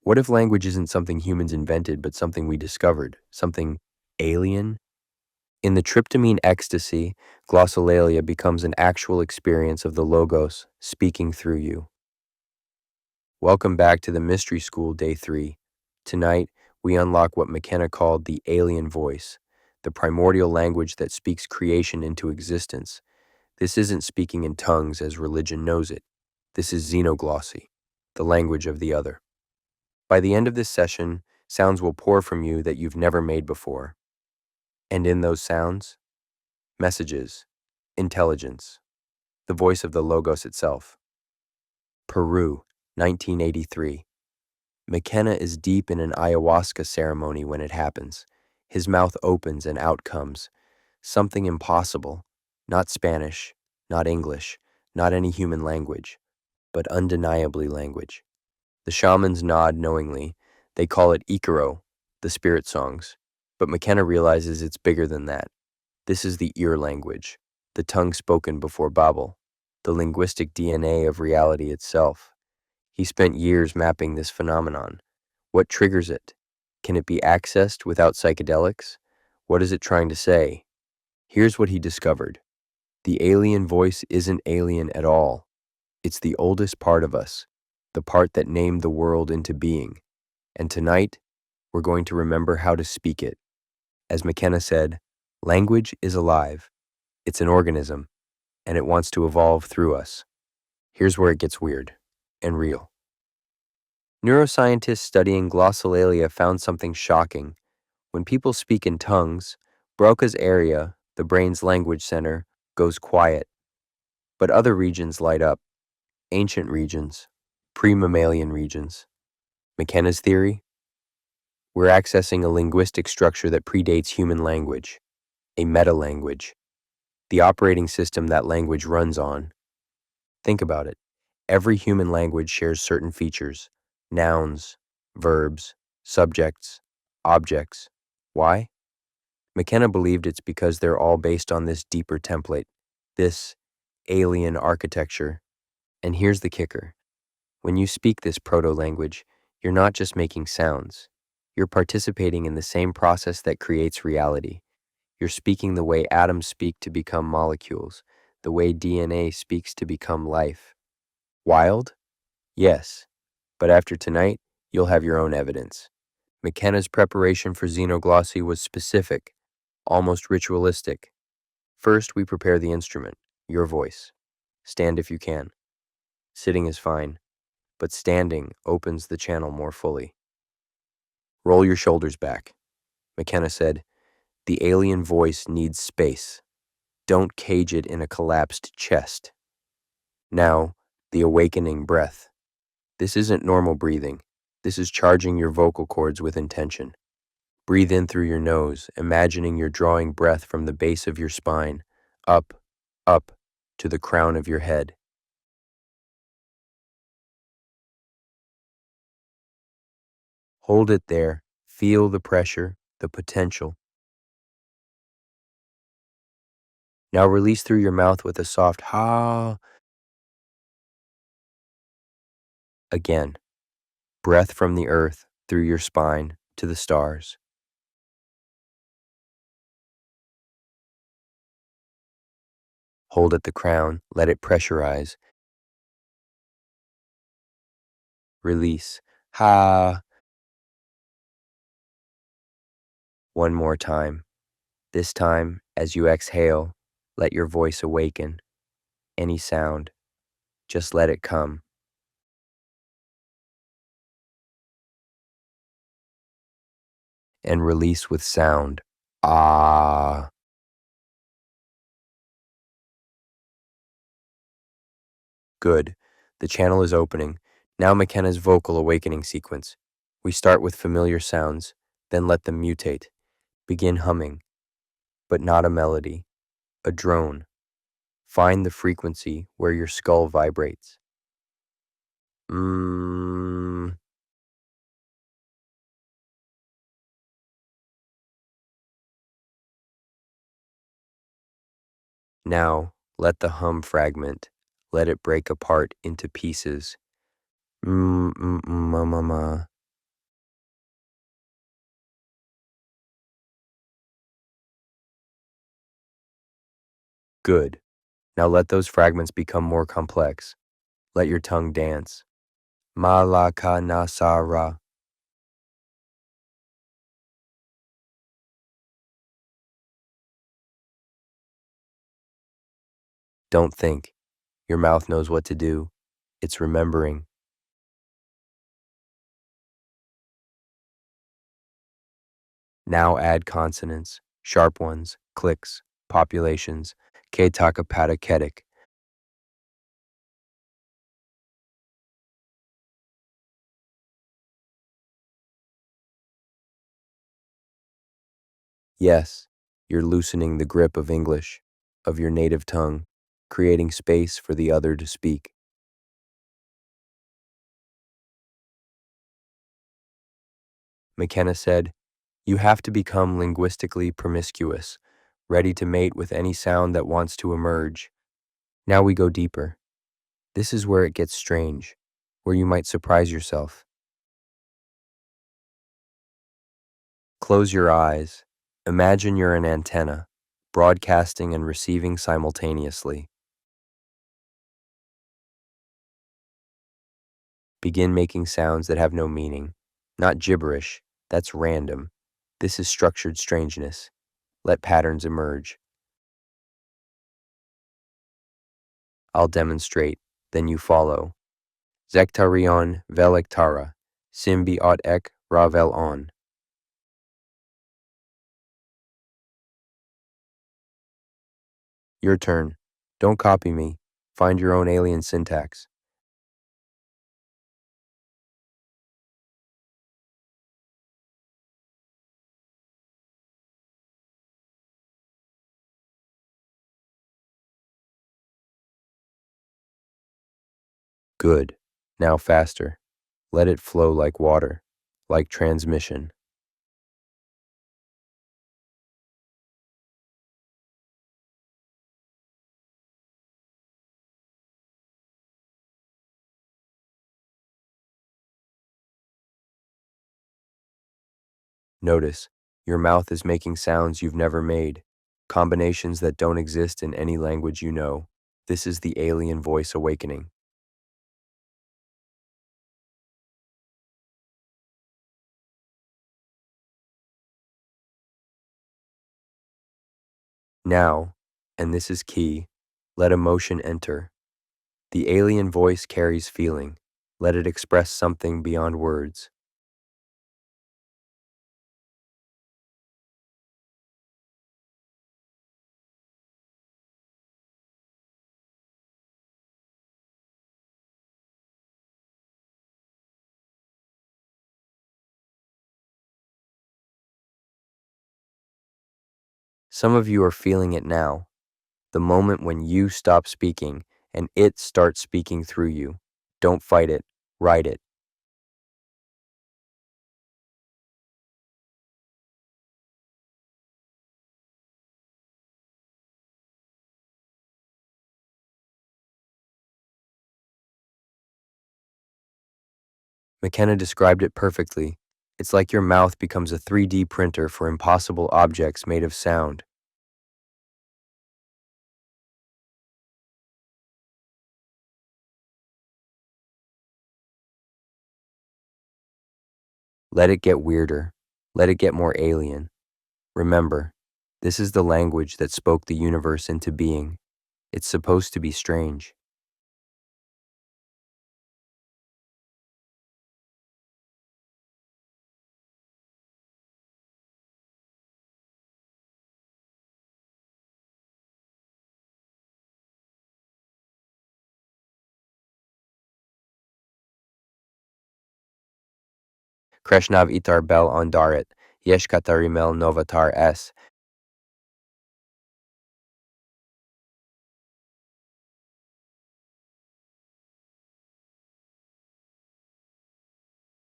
What if language isn't something humans invented, but something we discovered? Something alien? In the tryptamine ecstasy, glossolalia becomes an actual experience of the Logos speaking through you. Welcome back to the Mystery School, Day 3. Tonight, we unlock what McKenna called the alien voice, the primordial language that speaks creation into existence. This isn't speaking in tongues as religion knows it. This is xenoglossy, the language of the other. By the end of this session, sounds will pour from you that you've never made before. And in those sounds, messages, intelligence, the voice of the Logos itself. Peru, 1983. McKenna is deep in an ayahuasca ceremony when it happens. His mouth opens and out comes something impossible, not Spanish, not English, not any human language, but undeniably language. The shamans nod knowingly. They call it Íkaro, the spirit songs. But McKenna realizes it's bigger than that. This is the ear language, the tongue spoken before Babel, the linguistic DNA of reality itself. He spent years mapping this phenomenon. What triggers it? Can it be accessed without psychedelics? What is it trying to say? Here's what he discovered. The alien voice isn't alien at all. It's the oldest part of us, the part that named the world into being. And tonight, we're going to remember how to speak it. As McKenna said, language is alive. It's an organism, and it wants to evolve through us. Here's where it gets weird and real. Neuroscientists studying glossolalia found something shocking. When people speak in tongues, Broca's area, the brain's language center, goes quiet. But other regions light up. Ancient regions, pre-mammalian regions. McKenna's theory? We're accessing a linguistic structure that predates human language, a meta-language, the operating system that language runs on. Think about it. Every human language shares certain features, nouns, verbs, subjects, objects. Why? McKenna believed it's because they're all based on this deeper template, this alien architecture. And here's the kicker. When you speak this proto-language, you're not just making sounds. You're participating in the same process that creates reality. You're speaking the way atoms speak to become molecules, the way DNA speaks to become life. Wild? Yes. But after tonight, you'll have your own evidence. McKenna's preparation for Xenoglossy was specific, almost ritualistic. First, we prepare the instrument, your voice. Stand if you can. Sitting is fine, but standing opens the channel more fully. Roll your shoulders back. McKenna said, the alien voice needs space. Don't cage it in a collapsed chest. Now, the awakening breath. This isn't normal breathing. This is charging your vocal cords with intention. Breathe in through your nose, imagining you're drawing breath from the base of your spine, up, to the crown of your head. Hold it there. Feel the pressure, the potential. Now release through your mouth with a soft ha. Again, breath from the earth through your spine to the stars. Hold at the crown, let it pressurize. Release. Ha. One more time. This time, as you exhale, let your voice awaken. Any sound, just let it come. And release with sound. Ah. Good. The channel is opening. Now McKenna's vocal awakening sequence. We start with familiar sounds, then let them mutate. Begin humming, but not a melody, a drone. Find the frequency where your skull vibrates. Mmm. Now, let the hum fragment. Let it break apart into pieces. Mm-mm-mm-ma-ma-ma. Good. Now let those fragments become more complex. Let your tongue dance. Malakanasara. Don't think. Your mouth knows what to do. It's remembering. Now add consonants, sharp ones, clicks, populations, ketakapateketic. Yes, you're loosening the grip of English, of your native tongue, creating space for the other to speak. McKenna said, "You have to become linguistically promiscuous, ready to mate with any sound that wants to emerge." Now we go deeper. This is where it gets strange, where you might surprise yourself. Close your eyes. Imagine you're an antenna, broadcasting and receiving simultaneously. Begin making sounds that have no meaning, not gibberish, that's random. This is structured strangeness. Let patterns emerge. I'll demonstrate, then you follow. Zektarion velektara, simbi ot ek ravel on. Your turn. Don't copy me. Find your own alien syntax. Good. Now faster. Let it flow like water, like transmission. Notice, your mouth is making sounds you've never made, combinations that don't exist in any language you know. This is the alien voice awakening. Now, and this is key, let emotion enter. The alien voice carries feeling. Let it express something beyond words. Some of you are feeling it now, the moment when you stop speaking and it starts speaking through you. Don't fight it, write it. McKenna described it perfectly. It's like your mouth becomes a 3D printer for impossible objects made of sound. Let it get weirder. Let it get more alien. Remember, this is the language that spoke the universe into being. It's supposed to be strange. Kreshnav itar bel ondaret, yesh katarimel novatar s.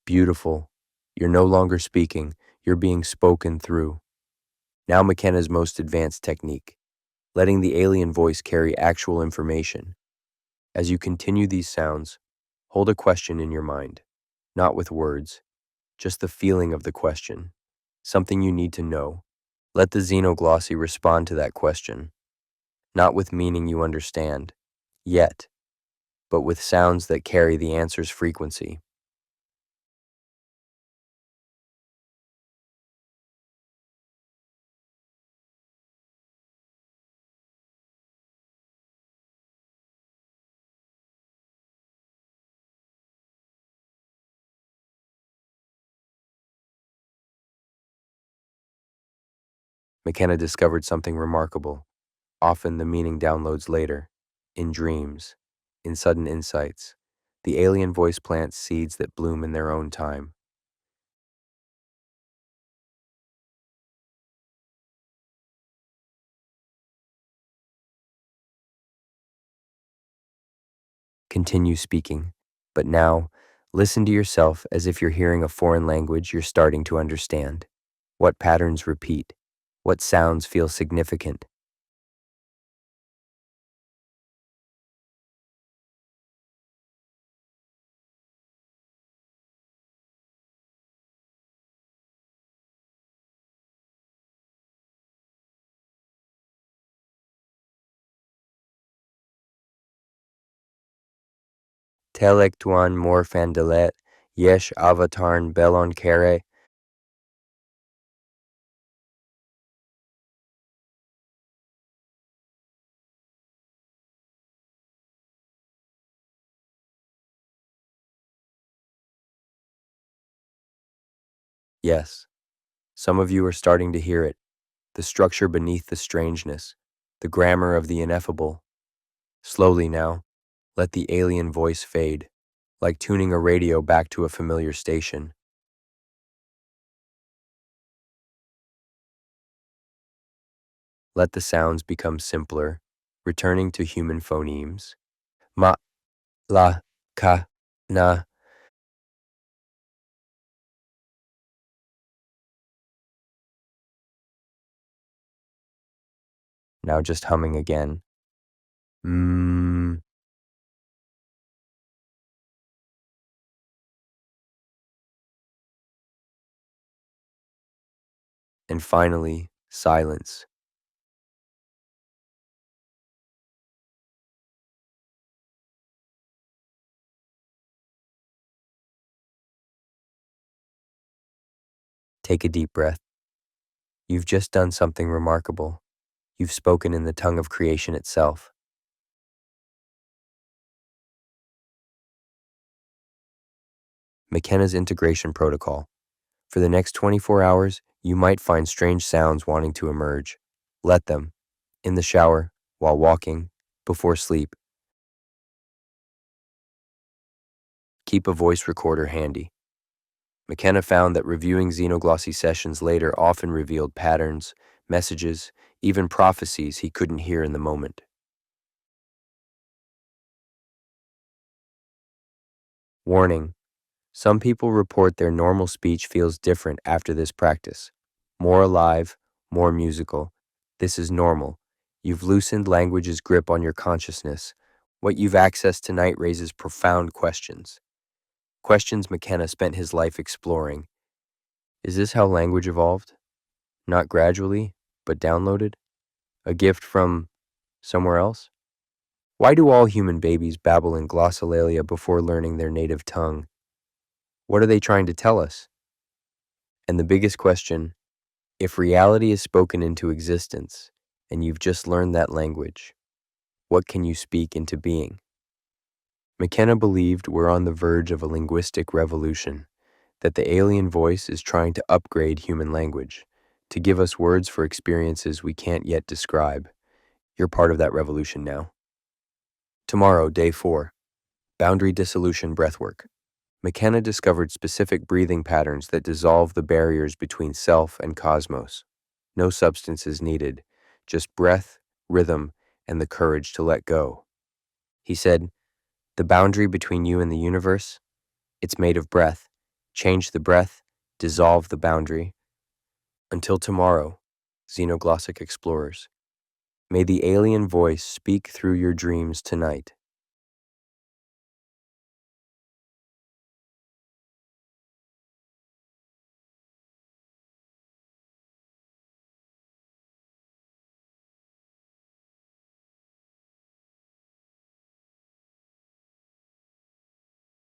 Beautiful. You're no longer speaking, you're being spoken through. Now McKenna's most advanced technique, letting the alien voice carry actual information. As you continue these sounds, hold a question in your mind, not with words, just the feeling of the question, something you need to know. Let the xenoglossy respond to that question. not with meaning you understand, yet, but with sounds that carry the answer's frequency. McKenna discovered something remarkable. Often the meaning downloads later, in dreams, in sudden insights. The alien voice plants seeds that bloom in their own time. Continue speaking, but now, listen to yourself as if you're hearing a foreign language you're starting to understand. What patterns repeat? What sounds feel significant? Telek tuan morfandelet, yesh avatarn belon kere. Yes, some of you are starting to hear it, the structure beneath the strangeness, the grammar of the ineffable. Slowly now, let the alien voice fade, like tuning a radio back to a familiar station. Let the sounds become simpler, returning to human phonemes. Ma, la, ka, na. Now just humming again. Mmm. And finally, silence. Take a deep breath. You've just done something remarkable. You've spoken in the tongue of creation itself. McKenna's integration protocol. For the next 24 hours, you might find strange sounds wanting to emerge. Let them. In the shower, while walking, before sleep. Keep a voice recorder handy. McKenna found that reviewing Xenoglossy sessions later often revealed patterns, messages, even prophecies he couldn't hear in the moment. Warning: some people report their normal speech feels different after this practice. More alive, more musical. This is normal. You've loosened language's grip on your consciousness. What you've accessed tonight raises profound questions. Questions McKenna spent his life exploring. Is this how language evolved? Not gradually, but downloaded? A gift from somewhere else? Why do all human babies babble in glossolalia before learning their native tongue? What are they trying to tell us? And the biggest question, if reality is spoken into existence and you've just learned that language, what can you speak into being? McKenna believed we're on the verge of a linguistic revolution, that the alien voice is trying to upgrade human language, to give us words for experiences we can't yet describe. You're part of that revolution now. Tomorrow, day 4, boundary dissolution breathwork. McKenna discovered specific breathing patterns that dissolve the barriers between self and cosmos. No substances needed, just breath, rhythm, and the courage to let go. He said, the boundary between you and the universe, it's made of breath. Change the breath, dissolve the boundary. Until tomorrow, Xenoglossic explorers, may the alien voice speak through your dreams tonight.